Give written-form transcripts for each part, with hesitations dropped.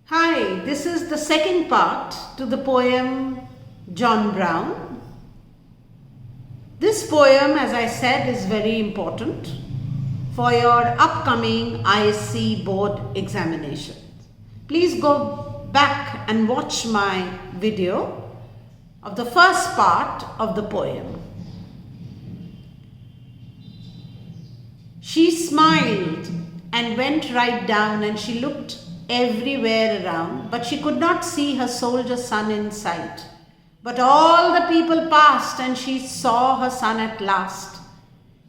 Hi, this is the second part to the poem John Brown. This poem, as I said, is very important for your upcoming ISC board examinations. Please go back and watch my video of the first part of the poem. She smiled and went right down, and she looked everywhere around, but she could not see her soldier son in sight. But all the people passed, and she saw her son at last.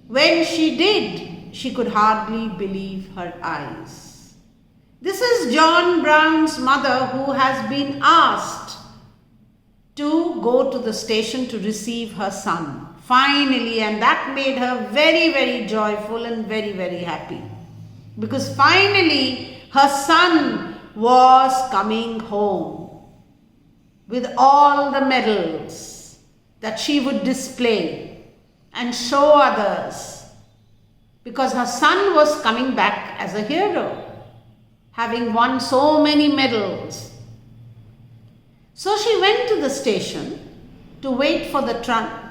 When she did, she could hardly believe her eyes. This is John Brown's mother, who has been asked to go to the station to receive her son. Finally, and that made her very, very joyful and very, very happy. Because finally, her son was coming home with all the medals that she would display and show others, because her son was coming back as a hero, having won so many medals. So she went to the station to wait for the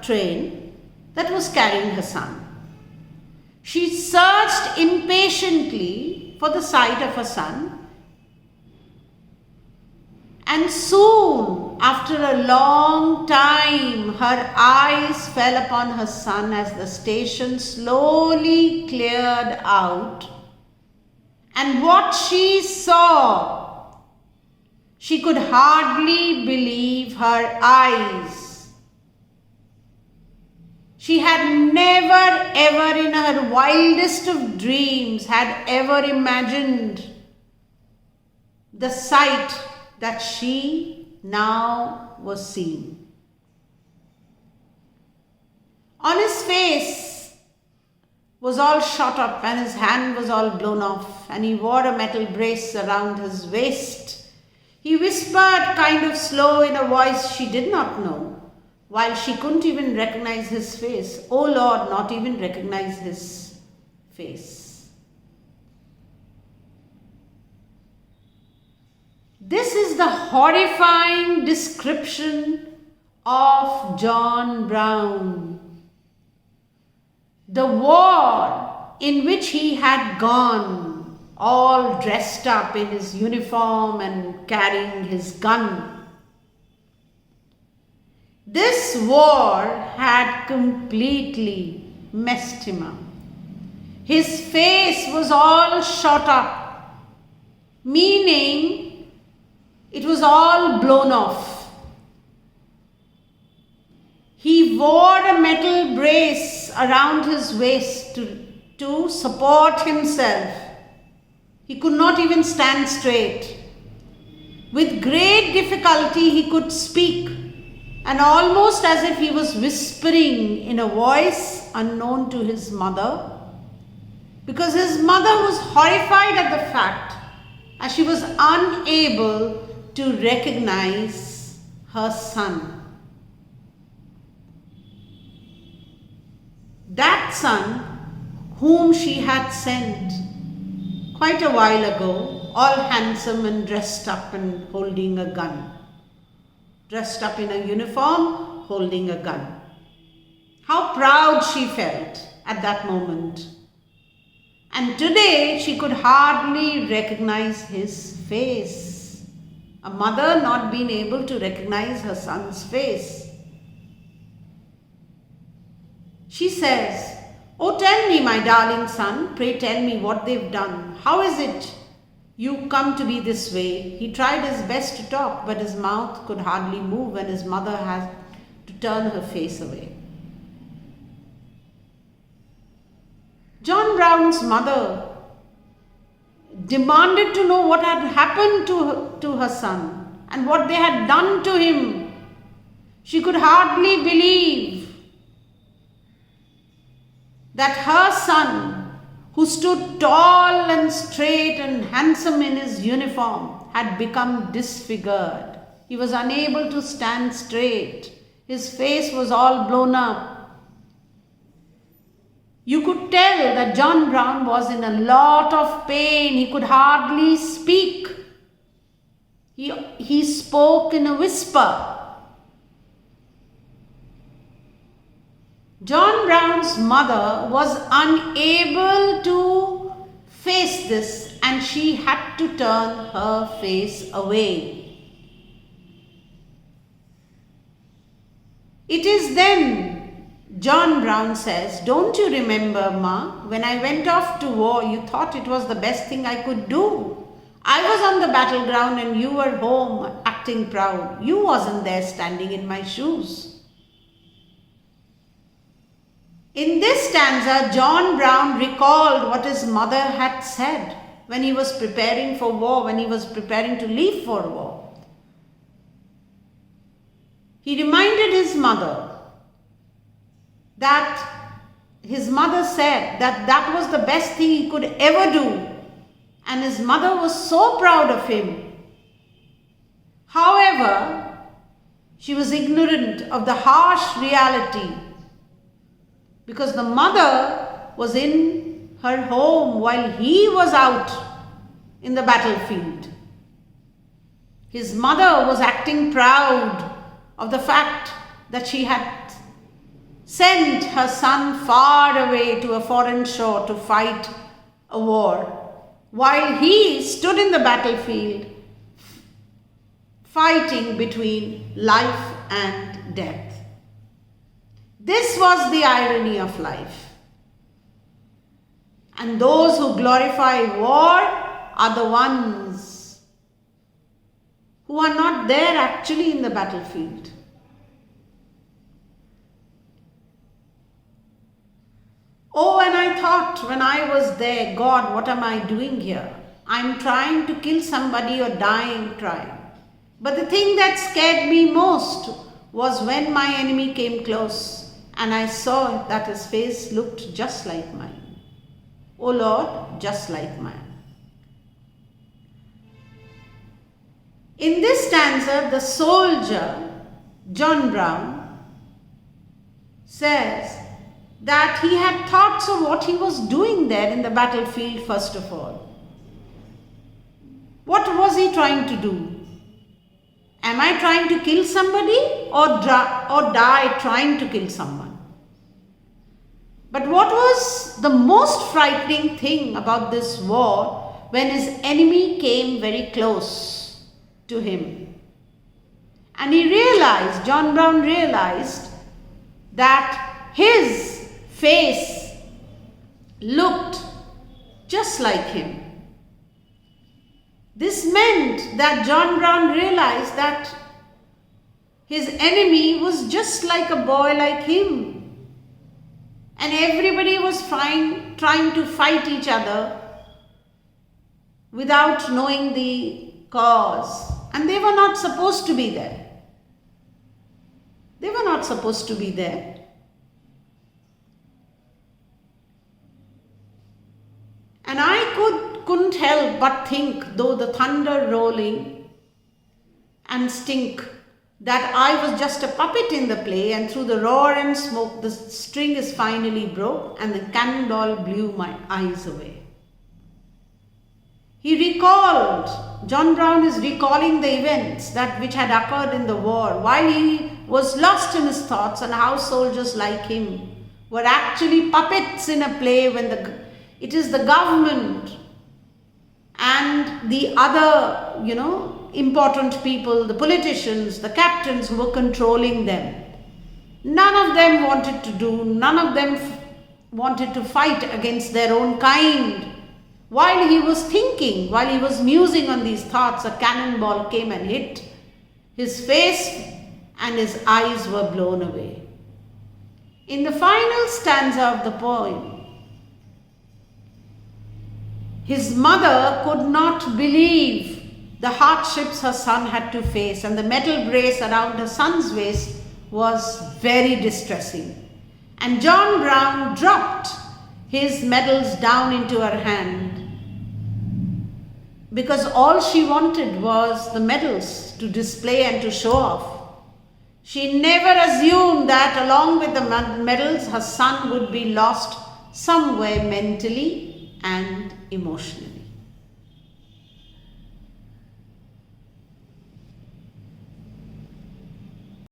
train that was carrying her son. She searched impatiently for the sight of her son, and soon, after a long time, her eyes fell upon her son as the station slowly cleared out. And what she saw, she could hardly believe her eyes. She had never ever in her wildest of dreams had ever imagined the sight that she now was seeing. On his face was all shot up, and his hand was all blown off, and he wore a metal brace around his waist. He whispered kind of slow in a voice she did not know, while she couldn't even recognize his face. Oh Lord, not even recognize his face. This is the horrifying description of John Brown. The war in which he had gone, all dressed up in his uniform and carrying his gun. This war had completely messed him up. His face was all shot up, meaning it was all blown off. He wore a metal brace around his waist to support himself. He could not even stand straight. With great difficulty he could speak, and almost as if he was whispering in a voice unknown to his mother, because his mother was horrified at the fact as she was unable to recognize her son. That son whom she had sent quite a while ago, all handsome and dressed up and holding a gun. Dressed up in a uniform, holding a gun. How proud she felt at that moment. And today she could hardly recognize his face. A mother not being able to recognize her son's face. She says, "Oh, tell me, my darling son, pray tell me what they've done. How is it you come to be this way?" He tried his best to talk, but his mouth could hardly move, and his mother had to turn her face away. John Brown's mother demanded to know what had happened to her son and what they had done to him. She could hardly believe that her son, who stood tall and straight and handsome in his uniform, had become disfigured. He was unable to stand straight. His face was all blown up. You could tell that John Brown was in a lot of pain. He could hardly speak. He spoke in a whisper. John Brown's mother was unable to face this, and she had to turn her face away. It is then, John Brown says, "Don't you remember, Ma, when I went off to war, you thought it was the best thing I could do. I was on the battleground and you were home acting proud. You wasn't there standing in my shoes." In this stanza, John Brown recalled what his mother had said when he was preparing for war, when he was preparing to leave for war. He reminded his mother that his mother said that that was the best thing he could ever do, and his mother was so proud of him. However, she was ignorant of the harsh reality, because the mother was in her home while he was out in the battlefield. His mother was acting proud of the fact that she had sent her son far away to a foreign shore to fight a war, while he stood in the battlefield fighting between life and death. This was the irony of life. And those who glorify war are the ones who are not there actually in the battlefield. Oh, and I thought when I was there, God, what am I doing here? I'm trying to kill somebody or dying trying. But the thing that scared me most was when my enemy came close and I saw that his face looked just like mine. Oh Lord, just like mine. In this stanza, the soldier, John Brown, says that he had thoughts of what he was doing there in the battlefield first of all. What was he trying to do? Am I trying to kill somebody or die trying to kill someone? But what was the most frightening thing about this war when his enemy came very close to him? And he realized, John Brown realized, that his face looked just like him. This meant that John Brown realized that his enemy was just like a boy like him. And everybody was trying to fight each other without knowing the cause. And they were not supposed to be there. They were not supposed to be there. And I couldn't help but think, though the thunder rolling and stink, that I was just a puppet in the play, and through the roar and smoke the string is finally broke and the cannonball blew my eyes away. He recalled, John Brown is recalling the events which had occurred in the war while he was lost in his thoughts, and how soldiers like him were actually puppets in a play when it is the government and the other, important people, the politicians, the captains who were controlling them. None of them none of them wanted to fight against their own kind. While he was thinking, while he was musing on these thoughts, a cannonball came and hit his face and his eyes were blown away. In the final stanza of the poem, his mother could not believe the hardships her son had to face, and the metal brace around her son's waist was very distressing. And John Brown dropped his medals down into her hand because all she wanted was the medals to display and to show off. She never assumed that along with the medals, her son would be lost somewhere mentally and emotionally.